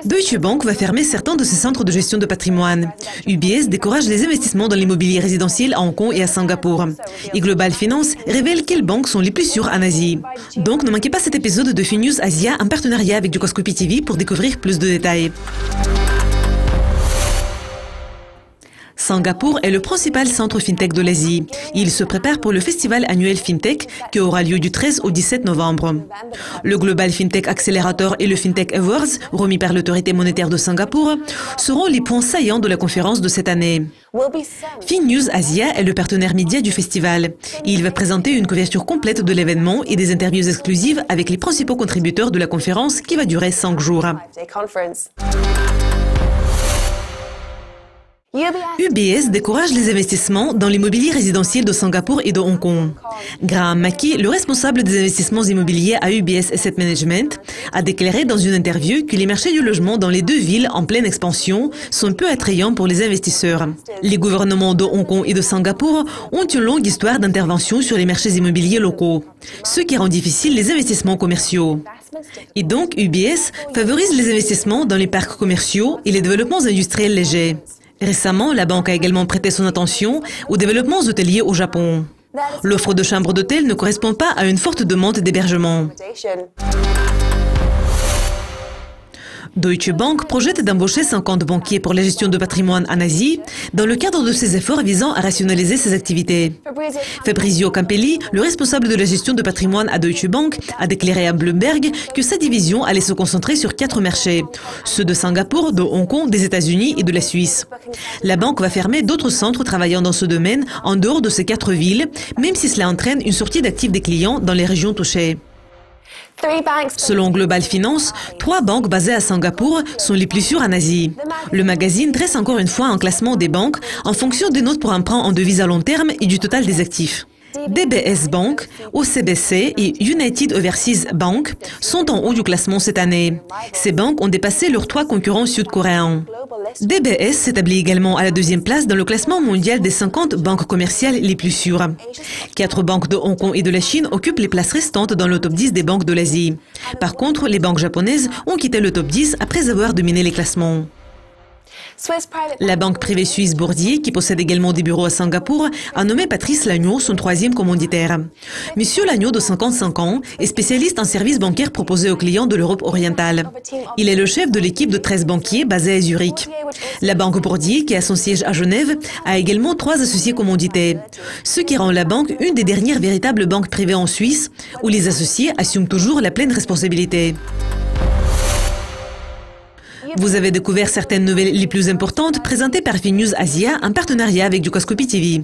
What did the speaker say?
Deutsche Bank va fermer certains de ses centres de gestion de patrimoine. UBS décourage les investissements dans l'immobilier résidentiel à Hong Kong et à Singapour. Et Global Finance révèle quelles banques sont les plus sûres en Asie. Donc ne manquez pas cet épisode de Finews Asia en partenariat avec Dukascopy TV pour découvrir plus de détails. Singapour est le principal centre FinTech de l'Asie. Il se prépare pour le festival annuel FinTech qui aura lieu du 13 au 17 novembre. Le Global FinTech Accelerator et le FinTech Awards, remis par l'autorité monétaire de Singapour, seront les points saillants de la conférence de cette année. Finews Asia est le partenaire média du festival. Il va présenter une couverture complète de l'événement et des interviews exclusives avec les principaux contributeurs de la conférence qui va durer 5 jours. UBS décourage les investissements dans l'immobilier résidentiel de Singapour et de Hong Kong. Graham Mackey, le responsable des investissements immobiliers à UBS Asset Management, a déclaré dans une interview que les marchés du logement dans les deux villes en pleine expansion sont peu attrayants pour les investisseurs. Les gouvernements de Hong Kong et de Singapour ont une longue histoire d'intervention sur les marchés immobiliers locaux, ce qui rend difficile les investissements commerciaux. Et donc UBS favorise les investissements dans les parcs commerciaux et les développements industriels légers. Récemment, la banque a également prêté son attention aux développements hôteliers au Japon. L'offre de chambres d'hôtel ne correspond pas à une forte demande d'hébergement. Deutsche Bank projette d'embaucher 50 banquiers pour la gestion de patrimoine en Asie, dans le cadre de ses efforts visant à rationaliser ses activités. Fabrizio Campelli, le responsable de la gestion de patrimoine à Deutsche Bank, a déclaré à Bloomberg que sa division allait se concentrer sur 4 marchés, ceux de Singapour, de Hong Kong, des États-Unis et de la Suisse. La banque va fermer d'autres centres travaillant dans ce domaine en dehors de ces 4 villes, même si cela entraîne une sortie d'actifs des clients dans les régions touchées. Selon Global Finance, 3 banques basées à Singapour sont les plus sûres en Asie. Le magazine dresse encore une fois un classement des banques en fonction des notes pour emprunt en devises à long terme et du total des actifs. DBS Bank, OCBC et United Overseas Bank sont en haut du classement cette année. Ces banques ont dépassé leurs 3 concurrents sud-coréens. DBS s'établit également à la 2e place dans le classement mondial des 50 banques commerciales les plus sûres. 4 banques de Hong Kong et de la Chine occupent les places restantes dans le top 10 des banques de l'Asie. Par contre, les banques japonaises ont quitté le top 10 après avoir dominé les classements. La banque privée suisse Bourdier, qui possède également des bureaux à Singapour, a nommé Patrice Lagneau son 3e commanditaire. Monsieur Lagneau, de 55 ans, est spécialiste en services bancaires proposés aux clients de l'Europe orientale. Il est le chef de l'équipe de 13 banquiers basés à Zurich. La banque Bourdier, qui a son siège à Genève, a également 3 associés commanditaires, ce qui rend la banque une des dernières véritables banques privées en Suisse, où les associés assument toujours la pleine responsabilité. Vous avez découvert certaines nouvelles les plus importantes présentées par Finews Asia en partenariat avec Dukascopy TV.